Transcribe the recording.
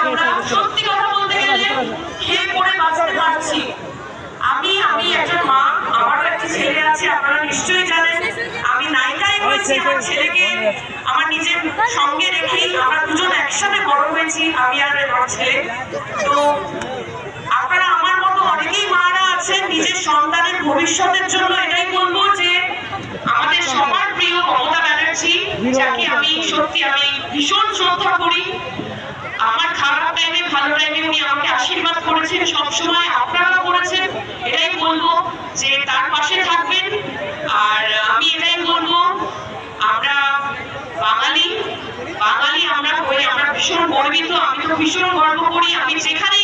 আমরা সত্যি কথা বলতে গেলে খেয়ে পড়ে বাঁচতে পারছি। আমি একজন মা, আমারও একটা ছেলে আছে, আপনারা নিশ্চয়ই জানেন। আমি নায়িকাই হয়েছি, আমার ছেলেকে আমার নিজের সঙ্গে রেখেই আমরা দুজন একসাথে বড় হয়েছি, আমি আর আমার ছেলে। তো আপনারা আমার মতো অনেকেই মারা আছেন নিজের সন্তানের ভবিষ্যতের জন্য। এটাই বলবো যে আমাদের সবার প্রিয় মমতা ব্যানার্জি, যাকে আমি সত্যি আমি ভীষণ শ্রদ্ধা করি। আমার খারাপ টাইমে ভালো টাইমে উনি আমাকে আশীর্বাদ করেছেন, সবসময় আপনারা করেছেন। এটাই বলবো যে তার পাশে থাকবেন। আর আমি এটাই বলবো, আমরা বাঙালি আমরা হয়ে আমরা ভীষণ গর্বিত। আমি তো ভীষণ গর্ব করি। আমি যেখানে